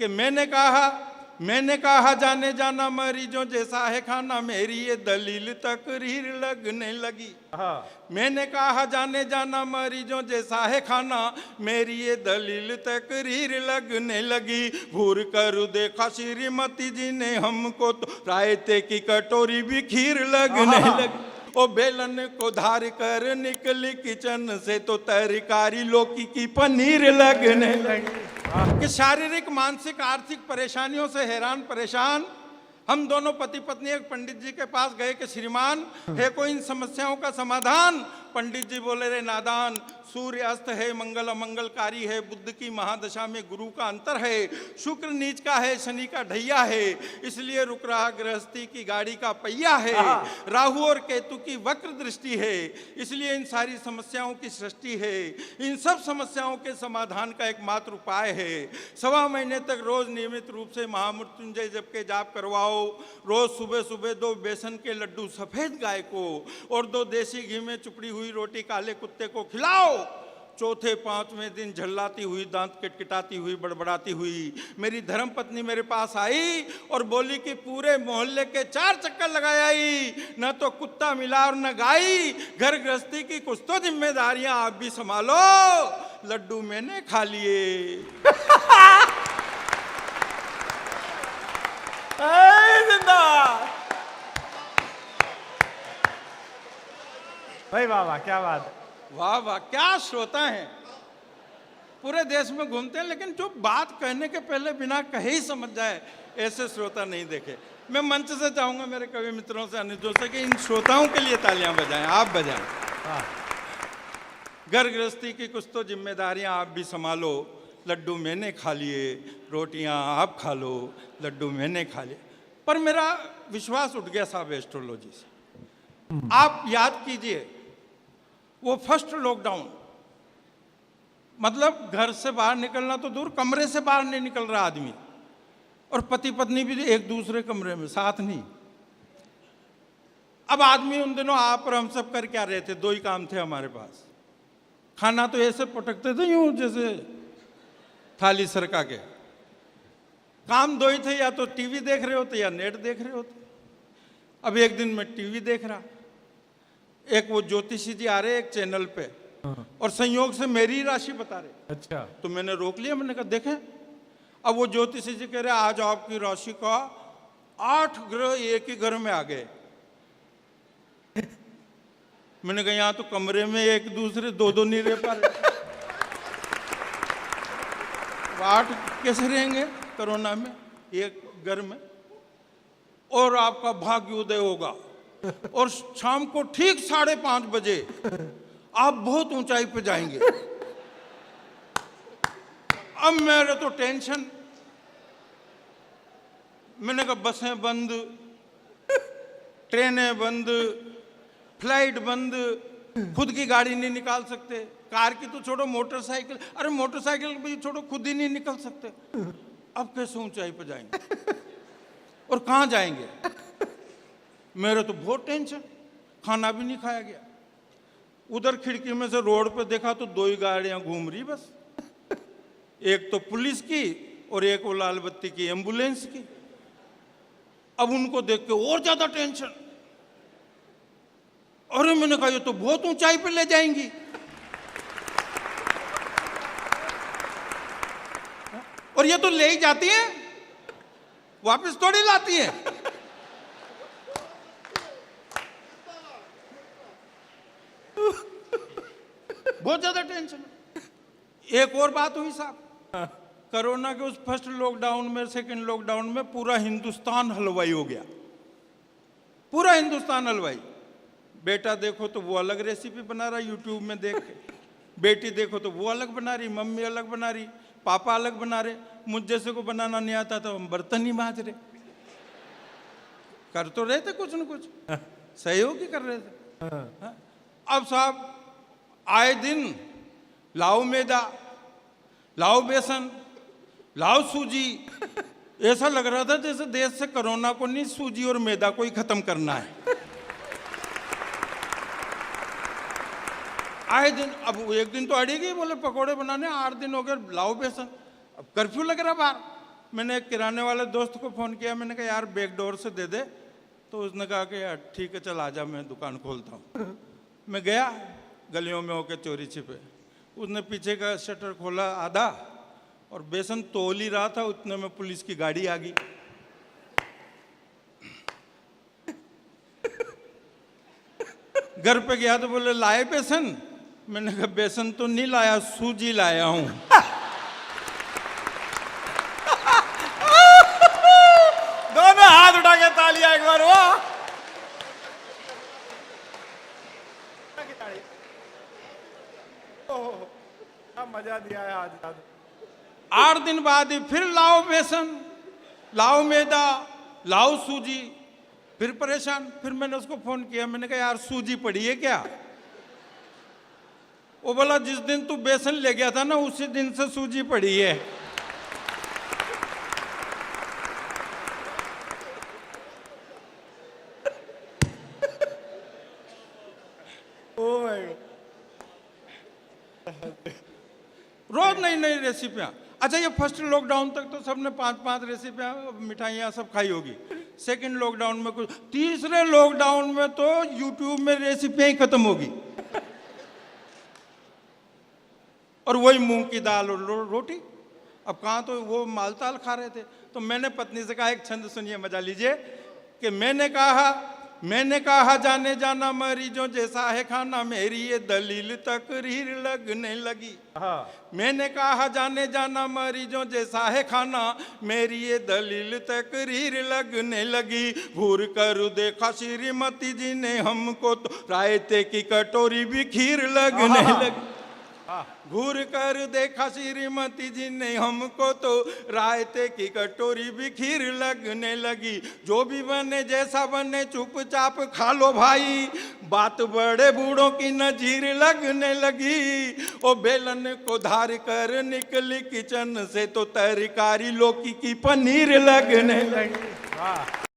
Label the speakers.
Speaker 1: कि मैंने कहा जाने जाना मरीजों जैसा है खाना, मेरी ये दलील तकरीर लगने लगी। मैंने कहा जाने जाना मरीजों जैसा है खाना, मेरी ये दलील तकरीर लगने लगी। घूर कर देखा श्रीमती जी ने हमको तो रायते की कटोरी भी खीर लगने लगी। ओ बेलन को धार कर निकली किचन से तो तरकारी लौकी की पनीर लगने लगी। कि शारीरिक मानसिक आर्थिक परेशानियों से हैरान परेशान हम दोनों पति पत्नी एक पंडित जी के पास गए कि श्रीमान है कोई इन समस्याओं का समाधान। पंडित जी बोले, रे नादान, सूर्य अस्त है, मंगल अमंगलकारी है, बुद्ध की महादशा में गुरु का अंतर है, शुक्र नीच का है, शनि का ढैया है, इसलिए रुक रहा गृहस्थी की गाड़ी का पहिया है, राहु और केतु की वक्र दृष्टि है, इसलिए इन सारी समस्याओं की सृष्टि है। इन सब समस्याओं के समाधान का एकमात्र उपाय है 1.25 महीने तक रोज नियमित रूप से महामृत्युंजय जप के जाप करवाओ। रोज सुबह सुबह 2 बेसन के लड्डू सफेद गाय को और 2 देसी घी में चुपड़ी हुई रोटी काले कुत्ते को खिलाओ। चौथे 5वें दिन झल्लाती हुई, दांत किटकिटाती हुई, बड़बड़ाती हुई मेरी धर्म पत्नी मेरे पास आई और बोली कि पूरे मोहल्ले के 4 चक्कर लगाए आई, न तो कुत्ता मिला और न गाई, घर गृहस्थी की कुछ तो जिम्मेदारियां आप भी संभालो। लड्डू मैंने खा लिए।
Speaker 2: भाई वाह वाह, क्या बात है।
Speaker 1: वाह वाह, क्या श्रोता हैं। पूरे देश में घूमते हैं, लेकिन जो बात कहने के पहले बिना कहे ही समझ जाए, ऐसे श्रोता नहीं देखे। मैं मंच से चाहूंगा मेरे कवि मित्रों से, अनुजों से कि इन श्रोताओं के लिए तालियां बजाएं, आप बजाएं। घर गृहस्थी की कुछ तो जिम्मेदारियां आप भी संभालो। लड्डू मैंने खा लिए, रोटियां आप खा लो, लड्डू मैंने खा लिए। पर मेरा विश्वास उठ गया साहब एस्ट्रोलॉजी से। आप याद कीजिए वो फर्स्ट लॉकडाउन, मतलब घर से बाहर निकलना तो दूर, कमरे से बाहर नहीं निकल रहा आदमी, और पति पत्नी भी एक दूसरे कमरे में, साथ नहीं। अब आदमी उन दिनों आप और हम सब कर क्या रहे थे? 2 ही काम थे हमारे पास। खाना तो ऐसे पटकते थे यूं जैसे थाली सरका के। काम 2 ही थे, या तो टीवी देख रहे होते या नेट देख रहे होते। अब एक दिन मैं टीवी देख रहा, एक वो ज्योतिषी जी आ रहे एक चैनल पे और संयोग से मेरी राशि बता रहे।
Speaker 2: अच्छा।
Speaker 1: तो मैंने रोक लिया, मैंने कहा देखें। अब वो ज्योतिषी जी कह रहे आज आपकी राशि का 8 ग्रह एक ही घर में आ गए। मैंने कहा यहाँ तो कमरे में एक दूसरे 2-2 नहीं रह पा रहे, 8 कैसे रहेंगे कोरोना में एक घर में? और आपका भाग्य उदय होगा और शाम को ठीक 5:30 बजे आप बहुत ऊंचाई पे जाएंगे। अब मेरे तो टेंशन, मैंने कहा बसें बंद, ट्रेनें बंद, फ्लाइट बंद, खुद की गाड़ी नहीं निकाल सकते, कार की तो छोड़ो, मोटरसाइकिल, अरे मोटरसाइकिल भी छोड़ो, खुद ही नहीं निकल सकते। अब कैसे ऊंचाई पे जाएंगे और कहाँ जाएंगे? मेरे तो बहुत टेंशन, खाना भी नहीं खाया गया। उधर खिड़की में से रोड पे देखा तो 2 ही गाड़ियां घूम रही बस, एक तो पुलिस की और एक वो लाल बत्ती की एम्बुलेंस की। अब उनको देख के और ज्यादा टेंशन। अरे मैंने कहा ये तो बहुत ऊंचाई पे ले जाएंगी। और ये तो ले ही जाती है, वापस थोड़ी लाती है। बहुत ज्यादा टेंशन। एक और बात हुई साहब, कोरोना के उस फर्स्ट लॉकडाउन में, सेकंड लॉकडाउन में पूरा हिंदुस्तान हलवाई हो गया, पूरा हिंदुस्तान हलवाई। बेटा देखो तो वो अलग रेसिपी बना रहा यूट्यूब में देख के, बेटी देखो तो वो अलग बना रही, मम्मी अलग बना रही, पापा अलग बना रहे। मुझ जैसे को बनाना नहीं आता तो हम बर्तन ही मांज रहे। कर तो रहे थे कुछ न कुछ, सहयोग ही कर रहे थे। अब साहब आए दिन लाओ मैदा, लाओ बेसन, लाओ सूजी। ऐसा लग रहा था जैसे देश से कोरोना को नहीं, सूजी और मैदा को ही खत्म करना है। आए दिन, अब एक दिन तो अड़ी गई, बोले पकोड़े बनाने, 8 दिन हो गए, लाओ बेसन। अब कर्फ्यू लग रहा बाहर, मैंने एक किराने वाले दोस्त को फ़ोन किया, मैंने कहा यार बैक डोर से दे दे। तो उसने कहा कि यार ठीक है चल आजा, मैं दुकान खोलता हूँ। मैं गया गलियों में होके चोरी छिपे, उसने पीछे का शटर खोला आधा और बेसन तोल ही रहा था, उतने में पुलिस की गाड़ी आ गई। घर पे गया तो बोले लाए बेसन? मैंने कहा बेसन तो नहीं लाया, सूजी लाया हूं।
Speaker 2: दोनों हाथ उठा के तालियां एक बार वो। ओह, क्या मजा दिया है आज।
Speaker 1: 8 दिन बाद ही फिर लाओ बेसन, लाओ मैदा, लाओ सूजी, फिर परेशान। फिर मैंने उसको फोन किया, मैंने कहा यार सूजी पड़ी है क्या? वो बोला जिस दिन तू बेसन ले गया था ना उसी दिन से सूजी पड़ी है।
Speaker 2: Oh my God.
Speaker 1: रोज नई नई रेसिपियाँ। अच्छा ये फर्स्ट लॉकडाउन तक तो सबने 5-5 रेसिपियाँ मिठाइयाँ सब खाई होगी। सेकंड लॉकडाउन में कुछ, तीसरे लॉकडाउन में तो यूट्यूब में रेसिपियाँ ही खत्म होगी और वही मूंग की दाल और रोटी। अब कहाँ तो वो मालताल खा रहे थे। तो मैंने पत्नी से कहा एक छंद सुनिए, मजा लीजिए कि मैंने कहा जाने जाना मरीजों जैसा है खाना, मेरी ये दलील तकरीर लगने लगी। मैंने कहा जाने जाना मरीजों जैसा है खाना, मेरी ये दलील तकरीर लगने लगी। घूर कर देखा श्रीमती जी ने हमको तो रायते की कटोरी भी खीर लगने लगी। घूर कर देखा श्रीमती जी ने हमको तो रायते की कटोरी भी खीर लगने लगी। जो भी बने जैसा बने चुपचाप खा लो भाई, बात बड़े बूढ़ों की नजीर लगने लगी। ओ बेलन को धार कर निकली किचन से तो तरकारी लौकी की पनीर लगने लगी।